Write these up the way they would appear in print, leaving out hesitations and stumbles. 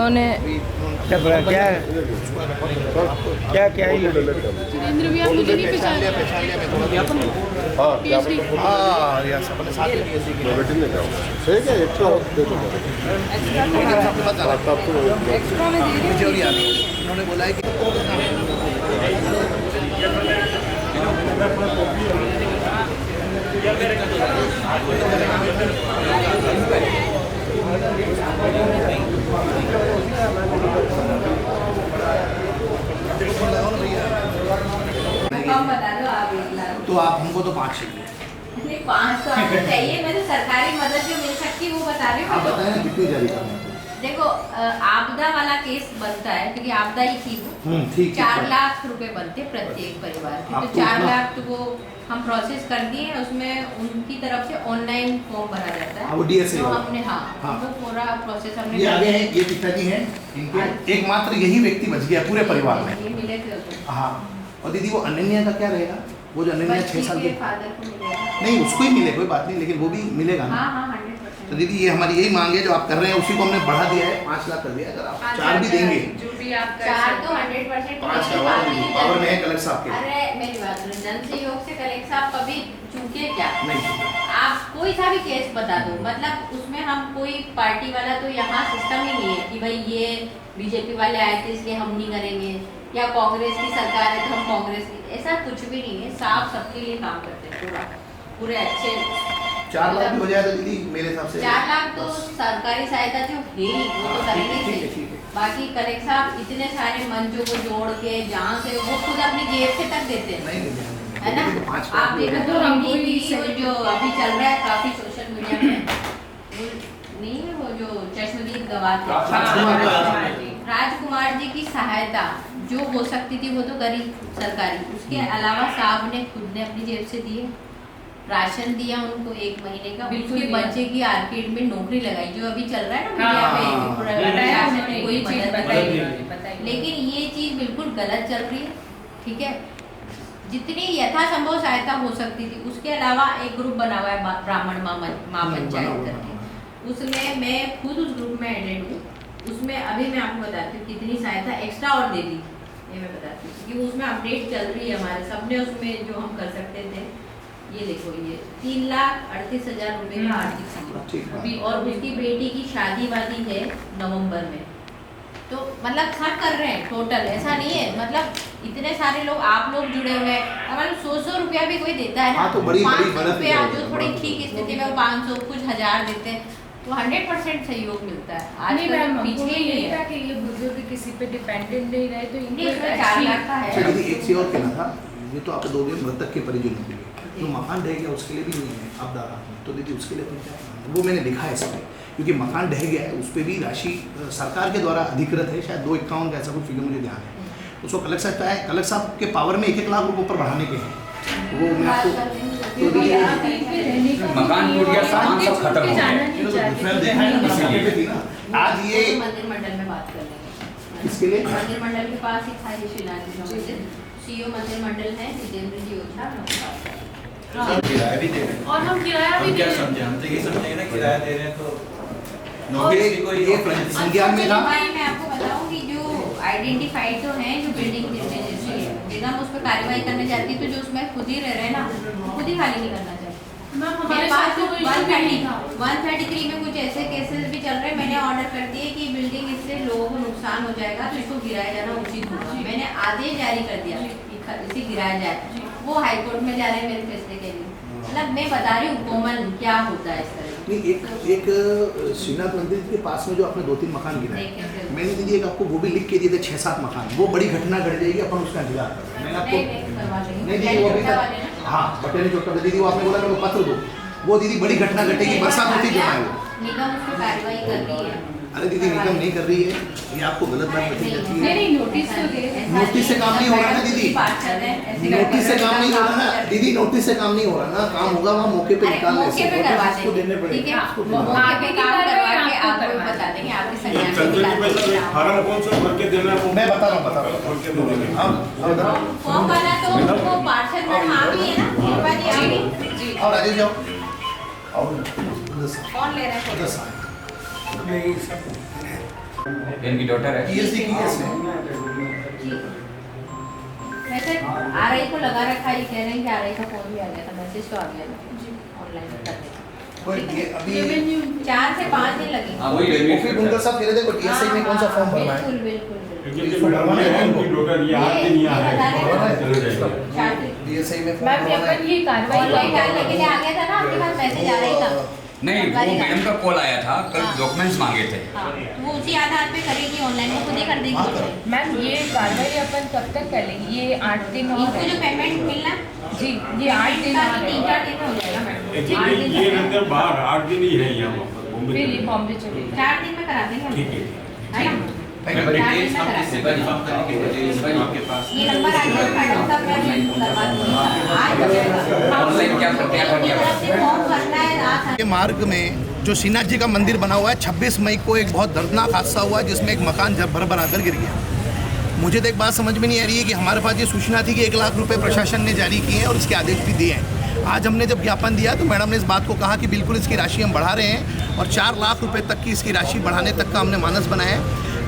उन्होंने क्या क्या क्या ही नरेंद्र भैया मुझे नहीं पहचान ठीक है एक्स्ट्रा दे दो एक्स्ट्रा में दे रही हूँ। उन्होंने बोला है कि कम बता दो आप 1 लाख। तो आप हमको तो 5 चाहिए। नहीं 5 तो आपको चाहिए, मैं तो सरकारी मदद जो मिल सकती है वो बता रही आप हूँ। बताएं ना कितनी जारी करना है। देखो आपदा वाला केस बनता है क्योंकि आपदा ही थी वो। ठीक 4 लाख रुपए बनते प्रत्येक परिवार के, आप तो तो 4 उतना- लाख तो वो हम प्रोसेस कर दिए हैं। उसमें उनकी तरफ से ऑनलाइन फॉर्म भरा जाता है। हाँ, वो DSA तो वाला। हमने हाँ। वो पूरा प्रोसेस हमने ये कर आगे दिया। हैं, ये पिताजी हैं इनके, एकमात्र यही व्यक्ति बच गया पूरे परिवार में। ये मिले थे उसको। हाँ, और दीदी वो अनन्या का क्या रहेगा? वो जो अनन्या 6 साल की, फादर को मिलेगा। नहीं उसको ही मिले कोई बात नहीं, लेकिन वो भी मिलेगा ना। हाँ हाँ 100%। तो दीदी ये हमारी यही मांग है जो आप कर रहे हैं, उसी को हमने बढ़ा दिया है, 5 लाख कर दिया है। अगर आप 4 भी देंगे, जो भी आप 4 तो 100% 5 करवा देंगे, पावर में है कलेक्टर साहब के। अरे मेरी बात सुनो, जन सहयोग से कलेक्टर साहब कभी चूके क्या? नहीं आप कोई सा भी केस बता दो, मतलब उसमें हम कोई पार्टी वाला तो यहाँ सिस्टम ही नहीं है कि भाई ये बीजेपी वाले आए थे इसलिए हम नहीं करेंगे, या कांग्रेस की सरकार है तो हम कांग्रेस की, ऐसा कुछ भी नहीं है। साफ सबके लिए काम करते हैं पूरे अच्छे। 4 लाख भी हो जाए तो दीदी मेरे हिसाब से 4 लाख तो सरकारी सहायता जो है ही, वो तो करेंगे ठीक है, ही। ठीक है। बाकी कलेक्टर साहब इतने सारे मंचों को जोड़ के जहाँ से वो खुद अपनी जेब से तक देते हैं, नहीं है ना? तो 5 आप देखो तो वो जो अभी चल रहा है काफी सोशल मीडिया में, वो नहीं है वो जो चश्मदीद गवाह राजकुमार जी की सहायता जो हो सकती थी वो तो करी सरकारी, उसके अलावा साहब ने खुद ने अपनी जेब से दिए, राशन दिया उनको 1 महीने का, बिल्कुल उसके दिया। बच्चे की आर्केड में नौकरी लगाई, जो अभी चल रहा है ना हाँ, मीडिया हाँ, पे, बताया प्रशासन उन्होंने, ने कोई ये चीज़ मदद बताई नहीं बताई। लेकिन ये चीज बिल्कुल गलत चल रही है, ठीक है? जितनी यथासंभव सहायता हो सकती थी, उसके अलावा एक ग्रुप बना हुआ है ब्राह्मण माँ पंचायत करके, उसमें मैं खुद उस ग्रुप में एडेड हूँ। उसमें अभी मैं आपको बताती हूँ कितनी सहायता एक्स्ट्रा और दे दी, ये मैं बताती हूँ कि उसमें अपडेट चल रही है हमारे सबने, उसमें जो हम कर सकते थे। ये देखो, ये 3,38,000 रुपये का आर्थिक ठीक सहायता, है। और उसकी बेटी की शादी वादी है नवंबर में, तो मतलब सब कर रहे हैं टोटल, ऐसा नहीं है मतलब इतने सारे लोग, आप लोग जुड़े हुए हैं, मतलब 100 रुपया भी कोई देता है ना, हाँ, तो बड़ी 500 मदद रुपया करेगी, जो थोड़ी बड़ा ठीक स्थिति में 500 कुछ 1000 देते हैं, तो 100% सहयोग मिलता है। आज नहीं कल मैम, पीछे ही नहीं था है। कि ये बुजुर्ग किसी पे डिपेंडेंट नहीं रहे तो इनको नहीं, इसमें एक 4 अच्छी- लाख का अच्छा है। दीदी एक चीज और कहना था, ये तो आप दोगे मृतक के परिजनों के लिए, जो मकान ढह गया उसके लिए भी नहीं है आपदा राहत, तो दीदी उसके लिए तो क्या है? वो मैंने लिखा है इसमें, क्योंकि मकान ढह गया है उस पर भी राशि सरकार के द्वारा अधिकृत है, शायद 251 का ऐसा कुछ फिगर मुझे ध्यान है। उसको कलेक्टर साहब के पावर में 1-1 लाख रुपये ऊपर बढ़ाने के हैं, वो मैं आपको तो दीदी आप यहीं पे रहने का मकान नहीं टूट गया, है, सामान और सब छोड़ खत्म के हो गया। जाना नहीं चाहते, मैं देखा है ना, मकान पे थी ना। आज ये मंदिर मंडल में बात कर लेंगे, इसके लिए मंदिर मंडल के पास ही था ये शिलान्यास का मंदिर, सीओ मंदिर मंडल है जितेंद्र जी ओझा, मैं उनके पास है। हाँ। किराया भी दे रहे हैं। और हम किराया भी हम क्या दे रहे हैं। समझे, हम तो ये समझे ना किराया दे रहे हैं तो ये नौकरी की कोई ये संज्ञान में था। भाई मैं आपको बताऊं कि जो आइडेंटिफाइड तो हैं जो बिल्डिंग गिरने जैसी है, निगम उस पर कार्रवाई करने जाती है, तो जो उसमें खुद ही रह रहे हैं ना, वो खुद ही खाली नहीं करना चाहिए। मैम मेरे हमारे पास साथ तो कोई इशू भी नहीं था। 133 में कुछ ऐसे केसेस भी चल रहे हैं, मैंने ऑर्डर कर दिए कि बिल्डिंग इससे लोगों को नुकसान हो जाएगा तो इसको गिराया जाना उचित होगा, मैंने आदेश जारी कर दिया कि इसे गिराया जाए, वो हाईकोर्ट में जा रहे हैं मेरे फैसले के लिए। मतलब मैं बता रही हूँ कोमल क्या होता है इस तरह। नहीं एक श्रीनाथ मंदिर के पास में जो आपने 2-3 मकान गिराए, मैंने दीदी एक आपको वो भी लिख के दिए थे 6-7 मकान, वो बड़ी घटना घट जाएगी, अपन उसका इंतजार कर रहे हैं। मैंने आपको नहीं दीदी वो अभी तक हाँ बटे नहीं छोटा दीदी, वो आपने बोला मेरे को पत्र दो, वो दीदी बड़ी घटना घटेगी, बरसात होती जो है वो। निगम उस पर कार्रवाई कर रही है। अरे दीदी निगम नहीं कर रही है, ये आपको गलत बात बताई जाती है। नहीं नोटिस तो दे, नोटिस से काम नहीं हो रहा ना दीदी, नोटिस से काम नहीं हो रहा ना दीदी, नोटिस से काम नहीं हो रहा ना, काम होगा वहाँ मौके पे निकालने मौके से। पे करवा नोटिस उसको देने देंगे, पड़ेंगे, ठीक है? उसको मौके पे काम करवा के आपको आपको करवा बता देंगे, आपके ये संज्ञान में चंद्र दिला की वजह से देंगे। फार्म कौन सा भर के देना है वो मैं बता रहा हूँ भर के दे देंगे। हाँ फॉर्म वाला तो वो पार्षद में आप ही है ना, निर्वाची आप ही। और राजेश जाओ और कौन ले रहा है? दस इनकी डॉटर है। पीएचडी की है इसने। वैसे आरआई को लगा रखा है, कह रहे हैं कि आरआई का फोन भी आ गया था, मैसेज तो आ गया था ऑनलाइन करने का। कोई ये अभी 4 से 5 दिन लगे। हाँ वही डेविड फिर उनका सब फिर देखो टीएसआई में कौन सा फॉर्म भरना है। बिल्कुल बिल्कुल टीएसआई में फॉर्म मैम भरना अपन है। ये कार्रवाई ऑनलाइन डालने के लिए आ गया था ना, आपके पास मैसेज आ रहा था। नहीं, वो मैडम का कॉल आया था, कल हाँ। डॉक्यूमेंट्स मांगे थे। हाँ, तो वो उसी आधार पे करेगी, ऑनलाइन वो खुद ही कर देगी। मैम ये कार्रवाई अपन कब तक करेंगे? ये 8 दिन और इनको जो पेमेंट मिलना जी ये 8 दिन का और 3-4 दिन में हो जाएगा मैडम। ये रहते हैं बाहर 8 दिन ही है यहाँ पर फिर ये बॉम्बे चले 4 दिन में करा देंगे हम। ठीक है। है ना? डिटेल्स हम किससे कंफर्म करें कि डिटेल्स आपके पास ये नंबर आ गया मैडम का, मैं करवा दूंगी आज। ऑनलाइन क्या प्रक्रिया करनी है? तरफ से फॉर्म भरना है रात। ये मार्ग में जो श्रीनाथ जी का मंदिर बना हुआ है, 26 मई को एक बहुत दर्दनाक हादसा हुआ जिसमें एक मकान भर आकर गिर गया। मुझे तो एक बात समझ में नहीं आ रही है कि हमारे पास ये सूचना थी कि 1 लाख रुपए प्रशासन ने जारी किए हैं और इसके आदेश भी दिए हैं। आज हमने जब ज्ञापन दिया तो मैडम ने इस बात को कहा कि बिल्कुल इसकी राशि हम बढ़ा रहे हैं और 4 लाख रुपए तक की इसकी राशि बढ़ाने तक का हमने मानस बनाया है।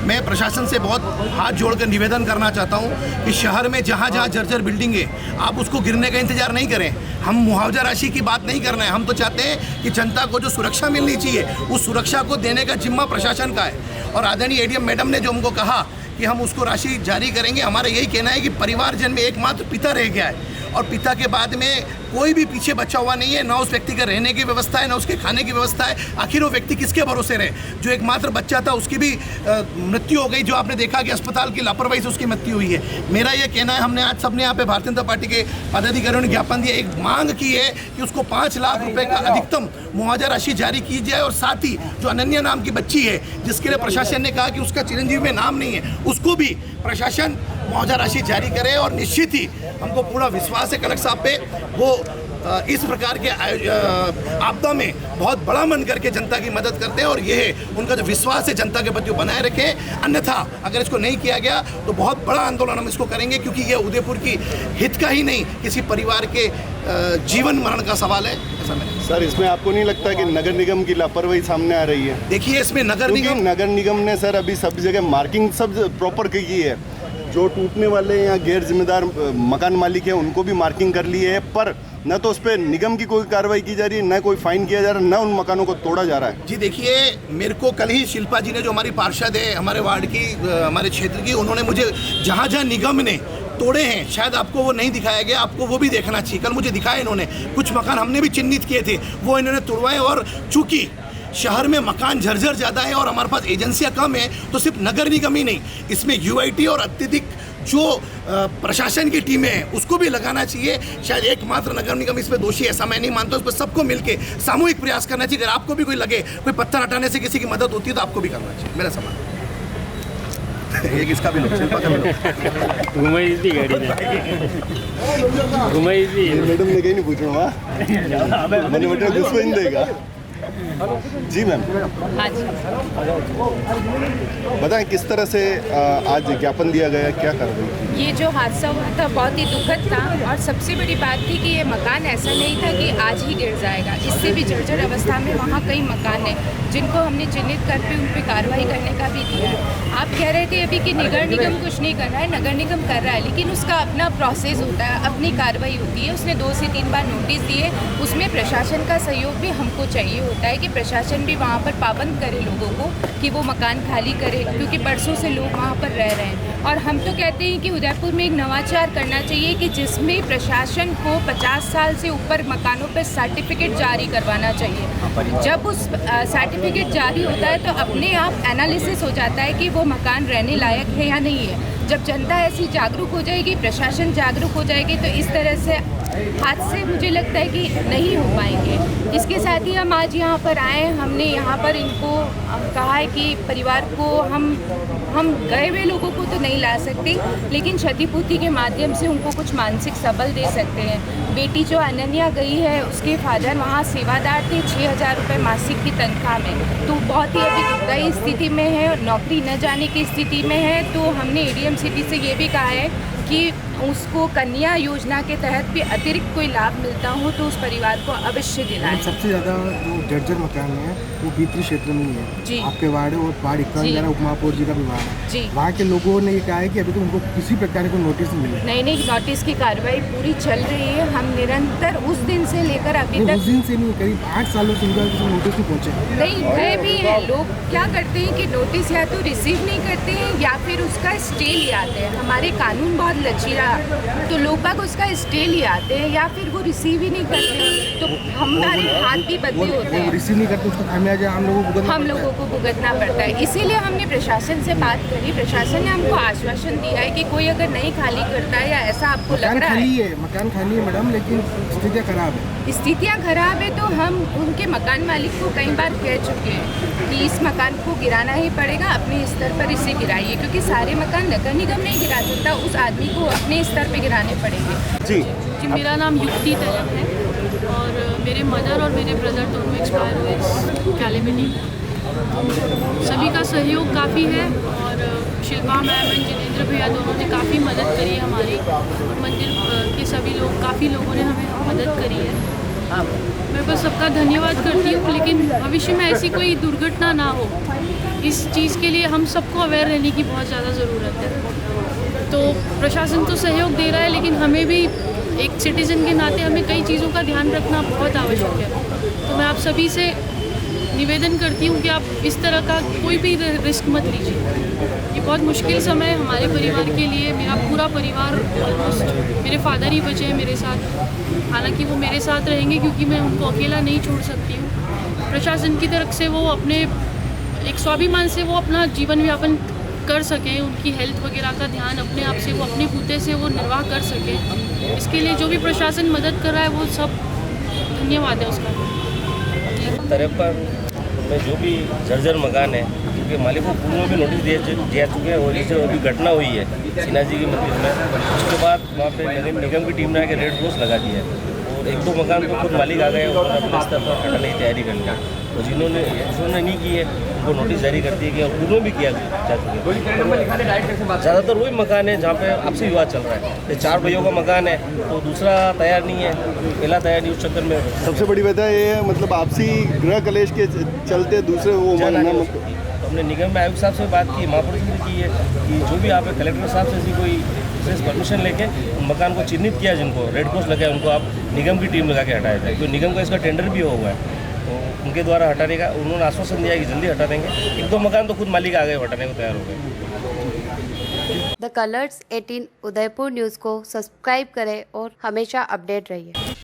मैं प्रशासन से बहुत हाथ जोड़कर निवेदन करना चाहता हूं कि शहर में जहां जहां जर्जर बिल्डिंग है, आप उसको गिरने का इंतजार नहीं करें। हम मुआवजा राशि की बात नहीं करना है, हम तो चाहते हैं कि जनता को जो सुरक्षा मिलनी चाहिए उस सुरक्षा को देने का जिम्मा प्रशासन का है। और आदरणीय एडीएम मैडम ने जो हमको कहा कि हम उसको राशि जारी करेंगे, हमारा यही कहना है कि परिवारजन में एकमात्र पिता रह गया है और पिता के बाद में कोई भी पीछे बचा हुआ नहीं है, ना उस व्यक्ति का रहने की व्यवस्था है, ना उसके खाने की व्यवस्था है। आखिर वो व्यक्ति किसके भरोसे रहे? जो एकमात्र बच्चा था उसकी भी मृत्यु हो गई, जो आपने देखा कि अस्पताल की लापरवाही से उसकी मृत्यु हुई है। मेरा ये कहना है, हमने आज सबने यहाँ पे भारतीय जनता पार्टी के पदाधिकारियों ने ज्ञापन दिया, एक मांग की है कि उसको 5 लाख रुपए का अधिकतम मुआवजा राशि जारी की जाए और साथ ही जो अनन्या नाम की बच्ची है जिसके लिए प्रशासन ने कहा कि उसका चिरंजीवी में नाम नहीं है, उसको भी प्रशासन मुआवजा राशि जारी करे। और निश्चित ही हमको पूरा विश्वास है कलेक्टर साहब पे, वो इस प्रकार के आपदा में बहुत बड़ा मन करके जनता की मदद करते हैं और ये है उनका जो विश्वास है जनता के प्रति बनाए रखें। अन्यथा अगर इसको नहीं किया गया तो बहुत बड़ा आंदोलन हम इसको करेंगे, क्योंकि ये उदयपुर की हित का ही नहीं, किसी परिवार के जीवन मरण का सवाल है। ऐसा मैं सर, इसमें आपको नहीं लगता कि नगर निगम की लापरवाही सामने आ रही है? देखिए, इसमें नगर निगम ने सर अभी सब जगह मार्किंग सब प्रॉपर की है। जो टूटने वाले या गैर जिम्मेदार मकान मालिक है उनको भी मार्किंग कर ली है, पर न तो उस पर निगम की कोई कार्रवाई की जा रही है, न कोई फाइन किया जा रहा है, न उन मकानों को तोड़ा जा रहा है। जी देखिए, मेरे को कल ही शिल्पा जी ने, जो हमारी पार्षद है हमारे वार्ड की, हमारे क्षेत्र की, उन्होंने मुझे जहाँ जहाँ निगम ने तोड़े हैं, शायद आपको वो नहीं दिखाया गया, आपको वो भी देखना चाहिए। कल मुझे दिखाया इन्होंने, कुछ मकान हमने भी चिन्हित किए थे, वो इन्होंने तोड़वाए। और चूँकि शहर में मकान झरझर ज़्यादा है और हमारे पास एजेंसियाँ कम है, तो सिर्फ नगर निगम ही नहीं, इसमें यूआईटी और अत्यधिक जो प्रशासन की टीमें हैं उसको भी लगाना चाहिए। शायद एकमात्र नगर निगम इस पर दोषी, ऐसा मैं नहीं मानता। उस पर सबको मिलके सामूहिक प्रयास करना चाहिए। अगर आपको भी कोई लगे कोई पत्थर हटाने से किसी की मदद होती है तो आपको भी करना चाहिए, मेरा सवाल। ये किसका भी लोग, शिल्पा का भी लोग घुमाई थी गाड़ी घुमाई थी मैडम ने कहीं नहीं पूछ रहा मैंने बेटा गुस्सा नहीं देगा। जी मैम, हाँ जी। बताएं किस तरह से आज ज्ञापन दिया गया, क्या कर रही थी? ये जो हादसा हुआ था बहुत ही दुखद था और सबसे बड़ी बात थी कि ये मकान ऐसा नहीं था कि आज ही गिर जाएगा। इससे भी जर्जर अवस्था में वहाँ कई मकान हैं जिनको हमने चिन्हित करके उन पर कार्रवाई करने का भी किया है। आप कह रहे थे अभी कि नगर निगम कुछ नहीं कर रहा है, नगर निगम कर रहा है, लेकिन उसका अपना प्रोसेस होता है, अपनी कार्रवाई होती है। उसने 2 से 3 बार नोटिस दिए, उसमें प्रशासन का सहयोग भी हमको चाहिए होता है कि प्रशासन भी वहाँ पर पाबंद करे लोगों को कि वो मकान खाली करे, क्योंकि बरसों से लोग वहाँ पर रह रहे हैं। और हम तो कहते हैं कि उदयपुर में एक नवाचार करना चाहिए कि जिसमें प्रशासन को 50 साल से ऊपर मकानों पर सर्टिफिकेट जारी करवाना चाहिए। जब उस सर्टिफिकेट जारी होता है तो अपने आप एनालिसिस हो जाता है कि वो मकान रहने लायक है या नहीं है। जब जनता ऐसी जागरूक हो जाएगी, प्रशासन जागरूक हो जाएगी, तो इस तरह से हादसे मुझे लगता है कि नहीं हो पाएंगे। इसके साथ ही हम आज यहाँ पर आए, हमने यहाँ पर इनको कहा है कि परिवार को हम गए हुए लोगों को तो नहीं ला सकते, लेकिन क्षतिपूर्ति के माध्यम से उनको कुछ मानसिक सबल दे सकते हैं। बेटी जो अनन्या गई है, उसके फादर वहाँ सेवादार थे, 6,000 रुपये मासिक की तनख्वाह में, तो बहुत ही अभी दुखदायी स्थिति में है और नौकरी न जाने की स्थिति में है। तो हमने एडीएम सिटी से ये भी कहा है कि उसको कन्या योजना के तहत भी अतिरिक्त कोई लाभ मिलता हो तो उस परिवार को अवश्य दिलाएं। सबसे ज़्यादा जो जर्जर मकान है वो भीतरी क्षेत्र में ही है जी। आपके वार्ड और वार्ड 51 उपमहापौर जी का भी वार्ड है जी। वहाँ के लोगों ने ये कहा है कि अभी तो उनको किसी प्रकार को नोटिस नहीं मिला। नहीं, नोटिस की कार्रवाई पूरी चल रही है। हम निरंतर उस दिन से लेकर अभी तक, उस दिन से नहीं, करीब 8 सालों से उनका किसी नोटिस नहीं पहुँचे। नहीं गए भी हैं लोग। क्या करते हैं कि नोटिस या तो रिसीव नहीं करते हैं या फिर उसका स्टे ले आते हैं। हमारे कानून बहुत लचीला, तो लोग बाग उसका स्टे ले आते हैं या फिर वो रिसीव ही नहीं करते, तो हमारे हाथ भी बंधे होते हैं। रिसीव नहीं करते, उसका खामियाजा हम लोगों को भुगतना पड़ता है। इसीलिए हमने प्रशासन से बात करी। प्रशासन ने हमको आश्वासन दिया है कि कोई अगर नहीं खाली करता है या ऐसा आपको लग रहा है, मकान खाली है मैडम, लेकिन स्थितियाँ खराब है। स्थितियाँ खराब है तो हम उनके मकान मालिक को कई बार कह चुके हैं कि इस मकान को गिराना ही पड़ेगा, अपने स्तर पर इसे गिराइए, क्योंकि सारे मकान नगर निगम नहीं गिरा सकता, उस आदमी को अपने स्तर पर गिराने पड़ेंगे। जी जी, मेरा नाम युक्ति तलक है और मेरे मदर और मेरे ब्रदर दोनों एक्सपायर हुए इस कैलेमिटी में। सभी का सहयोग काफ़ी है और शिल्पा मैम एंड जितेंद्र भैया दोनों ने काफ़ी मदद करी है हमारी, और मंदिर के सभी लोग, काफ़ी लोगों ने हमें मदद करी है। मैं बस सबका धन्यवाद करती हूँ, लेकिन भविष्य में ऐसी कोई दुर्घटना ना हो, इस चीज़ के लिए हम सबको अवेयर रहने की बहुत ज़्यादा ज़रूरत है। तो प्रशासन तो सहयोग दे रहा है, लेकिन हमें भी एक सिटीज़न के नाते हमें कई चीज़ों का ध्यान रखना बहुत आवश्यक है। तो मैं आप सभी से निवेदन करती हूँ कि आप इस तरह का कोई भी रिस्क मत लीजिए। ये बहुत मुश्किल समय है हमारे परिवार के लिए। मेरा पूरा परिवार ऑलमोस्ट, मेरे फादर ही बचे हैं मेरे साथ, हालांकि वो मेरे साथ रहेंगे क्योंकि मैं उनको अकेला नहीं छोड़ सकती हूँ। प्रशासन की तरफ से वो अपने एक स्वाभिमान से वो अपना जीवन यापन कर सकें, उनकी हेल्थ वगैरह का ध्यान अपने आप से, वो अपने बूते से वो निर्वाह कर सकें। इसके लिए जो भी प्रशासन मदद कर रहा है वो सब धन्यवाद है उसका। 53 में जो भी जर्जर मकान है, क्योंकि मालिक को पूर्व में भी नोटिस दिया चुके हैं, और जैसे अभी घटना हुई है सिन्हा जी के मंदिर में, उसके बाद वहाँ पे निगम की टीम ने आके रेड क्रॉस लगा दिया है, और 1-2 मकान तो खुद मालिक आ गए और अपने स्तर पर हटाने की तैयारी कर ली। तो जिन्होंने नहीं की है उनको नोटिस जारी कर दिया गया, और पूर्व भी किया जा चुके हैं। ज़्यादातर वही मकान है जहाँ पे आपसी विवाद चल रहा है। ये 4 भाइयों का मकान है तो दूसरा तैयार नहीं है, पहला तैयार नहीं, उस चक्कर में सबसे बड़ी वजह ये है, मतलब आपसी गृह कलेश के चलते दूसरे वो मानना। तो हमने निगम में आयुक्त साहब से बात की, महापौर से की है कि जो भी आप कलेक्टर साहब से कोई विशेष परमिशन लेके मकान को चिन्हित किया, जिनको रेड क्रॉस लगा है उनको आप निगम की टीम लगा के हटाया जाए, क्योंकि निगम का इसका टेंडर भी हुआ है, तो उनके द्वारा हटाने का उन्होंने आश्वासन दिया कि जल्दी हटा देंगे। 1-2 मकान तो खुद मालिक आ गए, हटाने को तैयार हो गए। द कलर्स 18 उदयपुर न्यूज़ को सब्सक्राइब करें और हमेशा अपडेट रहिए।